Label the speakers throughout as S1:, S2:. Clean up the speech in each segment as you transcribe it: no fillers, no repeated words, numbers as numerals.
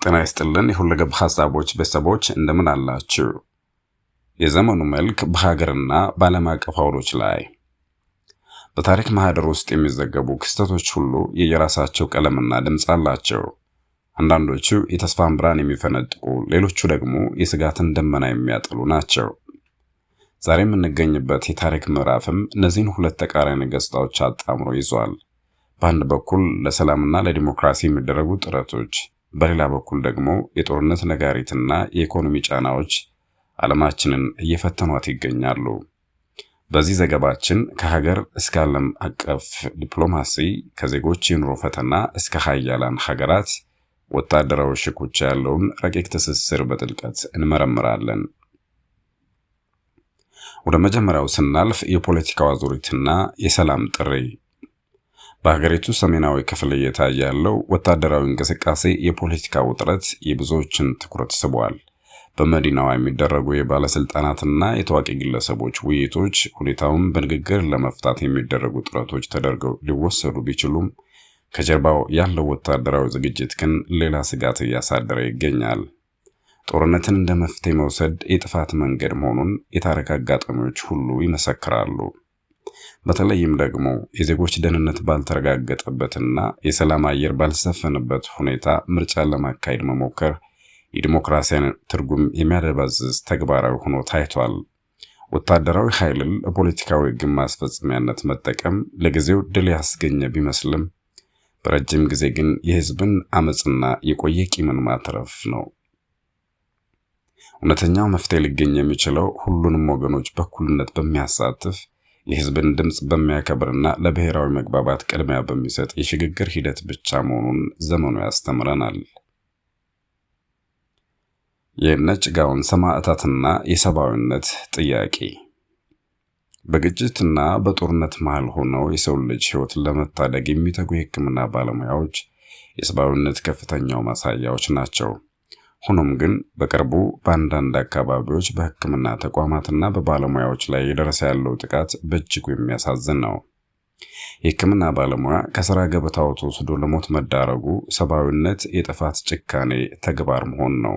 S1: ጤና ይስጥልን የሁለገብ ሐሳቦች ቤተሰቦች እንደምን አላችሁ? የዘመኑ መልክ በሀገርና በዓለም አቀፍ አውዶች ላይ በታሪክ ማህደር ውስጥ የሚዘገቡ ክስተቶች ሁሉ የየራሳቸው ቀለምና ድምጽ አላቸው። አንዳንዶቹ የተስፋን ብርሃን የሚፈነጥቁ፣ ሌሎቹ ደግሞ የስጋትን ደመና የሚያጠሉ ናቸው። ዛሬ የምንገኝበት የታሪክ ምዕራፍም እነዚህን ሁለት ተቃራኒ ገጽታዎች አጣምሮ ይዟል። በአንድ በኩል ለሰላምና ለዲሞክራሲ የሚደረጉ ጥረቶች፣ በሌላ በኩል ደግሞ የጦርነት ነጋሪትና የኢኮኖሚ ጫናዎች ዓለማችንን እየፈተኗት ይገኛሉ። በዚህ ዘገባችን ከሀገር እስከ ዓለም አቀፍ ዲፕሎማሲ፣ ከዜጎች የኑሮ ፈተና እስከ ሀያላን ሀገራት ወታደራዊ ሽኩቻ ያለውን ረቂቅ ትስስር በጥልቀት እንመረምራለን። ወደ መጀመሪያው ስናልፍ የፖለቲካው አዙሪትና የሰላም ጥሪ። በሀገሪቱ ሰሜናዊ ክፍል እየታየ ያለው ወታደራዊ እንቅስቃሴ የፖለቲካ ውጥረት የብዙዎችን ትኩረት ስቧል። በመዲናዋ የሚደረጉ የባለስልጣናትና የታዋቂ ግለሰቦች ውይይቶች ሁኔታውን በንግግር ለመፍታት የሚደረጉ ጥረቶች ተደርገው ሊወሰዱ ቢችሉም ከጀርባው ያለው ወታደራዊ ዝግጅት ግን ሌላ ስጋት እያሳደረ ይገኛል። ጦርነትን እንደ መፍትሄ መውሰድ የጥፋት መንገድ መሆኑን የታሪክ አጋጣሚዎች ሁሉ ይመሰክራሉ። በተለይም ደግሞ የዜጎች ደህንነት ባልተረጋገጠበትና የሰላም አየር ባልሰፈነበት ሁኔታ ምርጫ ለማካሄድ መሞከር የዲሞክራሲያን ትርጉም የሚያደባዝዝ ተግባራዊ ሆኖ ታይቷል። ወታደራዊ ኃይልን ለፖለቲካዊ ግብ ማስፈጸሚያነት መጠቀም ለጊዜው ድል ያስገኘ ቢመስልም በረጅም ጊዜ ግን የህዝብን አመጽና የቆየ ቂምን ማትረፍ ነው። እውነተኛው መፍትሄ ሊገኝ የሚችለው ሁሉንም ወገኖች በኩልነት በሚያሳትፍ የህዝብን ድምጽ በሚያከብርና ለብሔራዊ መግባባት ቅድሚያ በሚሰጥ የሽግግር ሂደት ብቻ መሆኑን ዘመኑ ያስተምረናል። የነጭ ጋውን ሰማዕታትና የሰብአዊነት ጥያቄ። በግጭትና በጦርነት መሃል ሆነው የሰው ልጅ ህይወት ለመታደግ የሚተጉ የህክምና ባለሙያዎች የሰብአዊነት ከፍተኛው ማሳያዎች ናቸው። ሆኖም ግን በቅርቡ በአንዳንድ አካባቢዎች በህክምና ተቋማትና በባለሙያዎች ላይ የደረሰ ያለው ጥቃት በእጅጉ የሚያሳዝን ነው። የህክምና ባለሙያ ከስራ ገበታው ተወስዶ ለሞት መዳረጉ ሰብአዊነት የጥፋት ጭካኔ ተግባር መሆን ነው።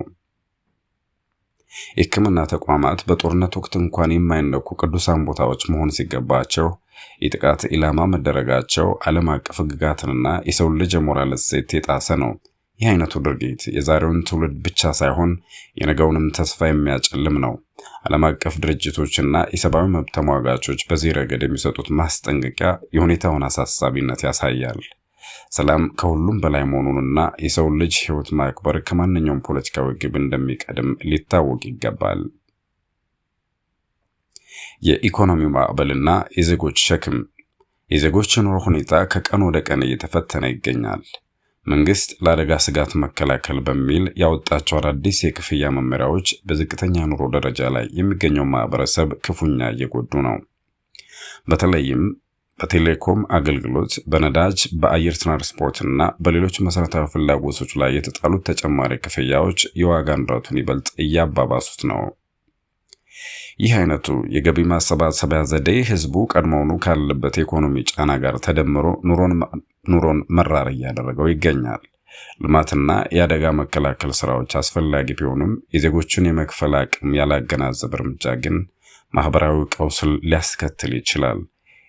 S1: የህክምና ተቋማት በጦርነት ወቅት እንኳን የማይነኩ ቅዱሳን ቦታዎች መሆን ሲገባቸው የጥቃት ኢላማ መደረጋቸው ዓለም አቀፍ ህግጋትንና የሰው ልጅ የሞራል እሴት የጣሰ ነው። ይህ አይነቱ ድርጊት የዛሬውን ትውልድ ብቻ ሳይሆን የነገውንም ተስፋ የሚያጨልም ነው። ዓለም አቀፍ ድርጅቶችና የሰብአዊ መብት ተሟጋቾች በዚህ ረገድ የሚሰጡት ማስጠንቀቂያ የሁኔታውን አሳሳቢነት ያሳያል። ሰላም ከሁሉም በላይ መሆኑንና የሰው ልጅ ህይወት ማክበር ከማንኛውም ፖለቲካዊ ግብ እንደሚቀድም ሊታወቅ ይገባል። የኢኮኖሚ ማዕበልና የዜጎች ሸክም። የዜጎች ኑሮ ሁኔታ ከቀን ወደ ቀን እየተፈተነ ይገኛል። መንግስት ለአደጋ ስጋት መከላከል በሚል ያወጣቸው አዳዲስ የክፍያ መመሪያዎች በዝቅተኛ ኑሮ ደረጃ ላይ የሚገኘው ማህበረሰብ ክፉኛ እየጎዱ ነው። በተለይም በቴሌኮም አገልግሎት፣ በነዳጅ፣ በአየር ትራንስፖርትና በሌሎች መሰረታዊ ፍላጎቶች ላይ የተጣሉት ተጨማሪ ክፍያዎች የዋጋ ንረቱን ይበልጥ እያባባሱት ነው። ይህ አይነቱ የገቢ ማሰባሰቢያ ዘዴ ህዝቡ ቀድሞውኑ ካለበት የኢኮኖሚ ጫና ጋር ተደምሮ ኑሮን መራር እያደረገው ይገኛል። ልማትና የአደጋ መከላከል ስራዎች አስፈላጊ ቢሆኑም የዜጎችን የመክፈል አቅም ያላገናዘበ እርምጃ ግን ማህበራዊ ቀውስን ሊያስከትል ይችላል።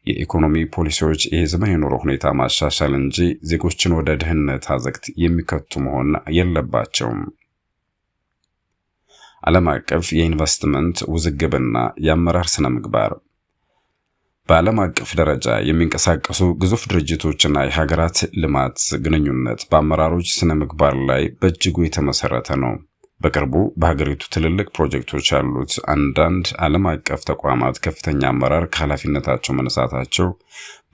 S1: የኢኮኖሚ ፖሊሲዎች የህዝብን የኑሮ ሁኔታ ማሻሻል እንጂ ዜጎችን ወደ ድህነት አዘቅት የሚከቱ መሆን የለባቸውም። ዓለም አቀፍ የኢንቨስትመንት ውዝግብና የአመራር ስነ ምግባር። በዓለም አቀፍ ደረጃ የሚንቀሳቀሱ ግዙፍ ድርጅቶችና የሀገራት ልማት ግንኙነት በአመራሮች ስነ ምግባር ላይ በእጅጉ የተመሰረተ ነው። በቅርቡ በሀገሪቱ ትልልቅ ፕሮጀክቶች ያሉት አንዳንድ ዓለም አቀፍ ተቋማት ከፍተኛ አመራር ከኃላፊነታቸው መነሳታቸው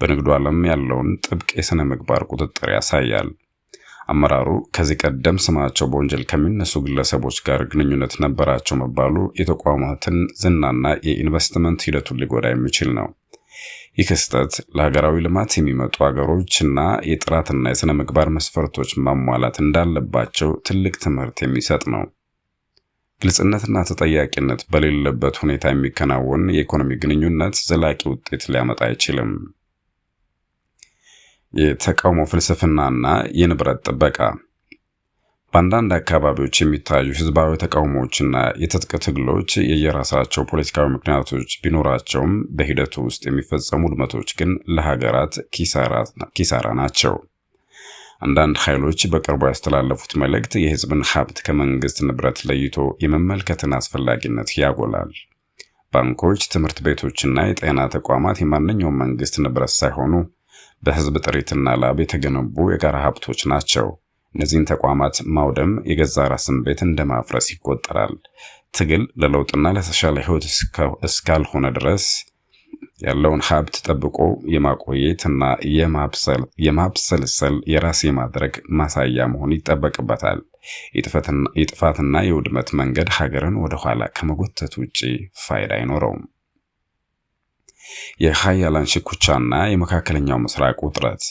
S1: በንግዱ ዓለም ያለውን ጥብቅ የስነ ምግባር ቁጥጥር ያሳያል። አመራሩ ከዚህ ቀደም ስማቸው በወንጀል ከሚነሱ ግለሰቦች ጋር ግንኙነት ነበራቸው መባሉ የተቋማትን ዝናና የኢንቨስትመንት ሂደቱን ሊጎዳ የሚችል ነው። ይህ ክስተት ለሀገራዊ ልማት የሚመጡ ሀገሮችና የጥራትና የስነ ምግባር መስፈርቶች ማሟላት እንዳለባቸው ትልቅ ትምህርት የሚሰጥ ነው። ግልጽነትና ተጠያቂነት በሌለበት ሁኔታ የሚከናወን የኢኮኖሚ ግንኙነት ዘላቂ ውጤት ሊያመጣ አይችልም። የተቃውሞ ፍልስፍናና የንብረት ጥበቃ በአንዳንድ አካባቢዎች የሚታዩ ህዝባዊ ተቃውሞዎችና የትጥቅ ትግሎች የየራሳቸው ፖለቲካዊ ምክንያቶች ቢኖራቸውም በሂደቱ ውስጥ የሚፈጸሙ ውድመቶች ግን ለሀገራት ኪሳራ ናቸው። አንዳንድ ኃይሎች በቅርቡ ያስተላለፉት መልእክት የህዝብን ሀብት ከመንግስት ንብረት ለይቶ የመመልከትን አስፈላጊነት ያጎላል። ባንኮች፣ ትምህርት ቤቶችና የጤና ተቋማት የማንኛውም መንግስት ንብረት ሳይሆኑ በህዝብ ጥሪትና ላብ የተገነቡ የጋራ ሀብቶች ናቸው። እነዚህን ተቋማት ማውደም የገዛ ራስን ቤት እንደማፍረስ ይቆጠራል። ትግል ለለውጥና ለተሻለ ህይወት እስካልሆነ ድረስ ያለውን ሀብት ጠብቆ የማቆየትና የማብሰልሰል የራስ የማድረግ ማሳያ መሆን ይጠበቅበታል። የጥፋትና የውድመት መንገድ ሀገርን ወደ ኋላ ከመጎተት ውጪ ፋይዳ አይኖረውም። የሀያላን ሽኩቻና የመካከለኛው ምስራቅ ውጥረት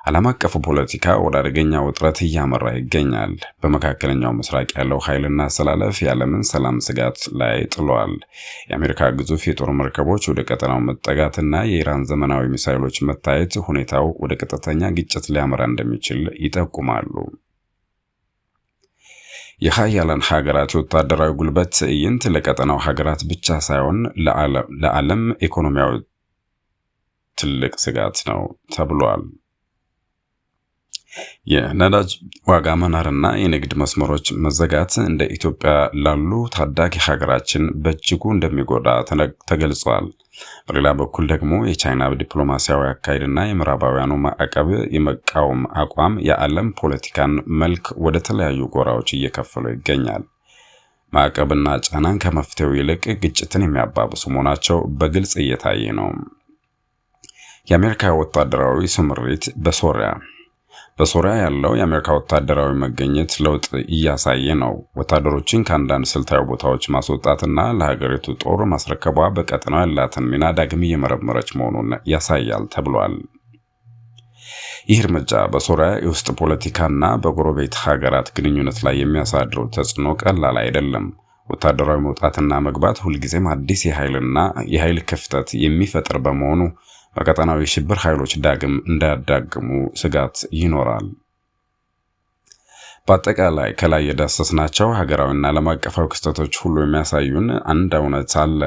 S1: ዓለም አቀፉ ፖለቲካ ወደ አደገኛ ውጥረት እያመራ ይገኛል። በመካከለኛው ምስራቅ ያለው ኃይልና አሰላለፍ የዓለምን ሰላም ስጋት ላይ ጥሏል። የአሜሪካ ግዙፍ የጦር መርከቦች ወደ ቀጠናው መጠጋትና የኢራን ዘመናዊ ሚሳይሎች መታየት ሁኔታው ወደ ቀጥተኛ ግጭት ሊያመራ እንደሚችል ይጠቁማሉ። የሀያላን ሀገራት ወታደራዊ ጉልበት ትዕይንት ለቀጠናው ሀገራት ብቻ ሳይሆን ለዓለም ኢኮኖሚያዊ ትልቅ ስጋት ነው ተብሏል። የነዳጅ ዋጋ መናርና የንግድ መስመሮች መዘጋት እንደ ኢትዮጵያ ላሉ ታዳጊ ሀገራችን በእጅጉ እንደሚጎዳ ተገልጿል። በሌላ በኩል ደግሞ የቻይና ዲፕሎማሲያዊ አካሄድና የምዕራባውያኑ ማዕቀብ የመቃወም አቋም የዓለም ፖለቲካን መልክ ወደ ተለያዩ ጎራዎች እየከፈለው ይገኛል። ማዕቀብና ጫናን ከመፍትሄው ይልቅ ግጭትን የሚያባብሱ መሆናቸው በግልጽ እየታየ ነው። የአሜሪካ ወታደራዊ ስምሪት በሶሪያ ያለው የአሜሪካ ወታደራዊ መገኘት ለውጥ እያሳየ ነው። ወታደሮችን ከአንዳንድ ስልታዊ ቦታዎች ማስወጣትና ለሀገሪቱ ጦር ማስረከቧ በቀጠናው ያላትን ሚና ዳግም እየመረመረች መሆኑን ያሳያል ተብሏል። ይህ እርምጃ በሶሪያ የውስጥ ፖለቲካና በጎረቤት ሀገራት ግንኙነት ላይ የሚያሳድረው ተጽዕኖ ቀላል አይደለም። ወታደራዊ መውጣትና መግባት ሁልጊዜም አዲስ የኃይል ክፍተት የሚፈጥር በመሆኑ በቀጠናዊ ሽብር ኃይሎች ዳግም እንዳያዳግሙ ስጋት ይኖራል። በአጠቃላይ ከላይ የዳሰስናቸው ሀገራዊና ዓለም አቀፋዊ ክስተቶች ሁሉ የሚያሳዩን አንድ እውነት አለ።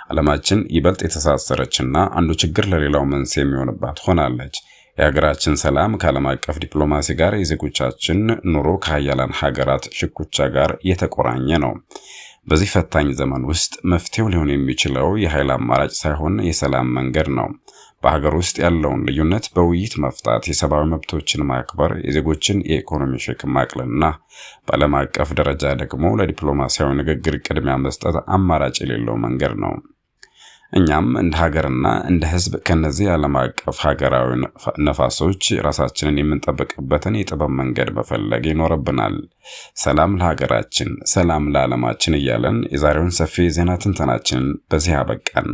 S1: ዓለማችን ይበልጥ የተሳሰረችና አንዱ ችግር ለሌላው መንስኤ የሚሆንባት ሆናለች። የሀገራችን ሰላም ከዓለም አቀፍ ዲፕሎማሲ ጋር፣ የዜጎቻችን ኑሮ ከሀያላን ሀገራት ሽኩቻ ጋር የተቆራኘ ነው። በዚህ ፈታኝ ዘመን ውስጥ መፍትሄው ሊሆን የሚችለው የኃይል አማራጭ ሳይሆን የሰላም መንገድ ነው። በሀገር ውስጥ ያለውን ልዩነት በውይይት መፍታት፣ የሰብአዊ መብቶችን ማክበር፣ የዜጎችን የኢኮኖሚ ሸክም ማቅለልና በዓለም አቀፍ ደረጃ ደግሞ ለዲፕሎማሲያዊ ንግግር ቅድሚያ መስጠት አማራጭ የሌለው መንገድ ነው። እኛም እንደ ሀገርና እንደ ሕዝብ ከነዚህ ዓለም አቀፍ ሀገራዊ ነፋሶች ራሳችንን የምንጠብቅበትን የጥበብ መንገድ መፈለግ ይኖርብናል። ሰላም ለሀገራችን፣ ሰላም ለዓለማችን እያለን የዛሬውን ሰፊ ዜና ትንተናችንን በዚህ አበቃን።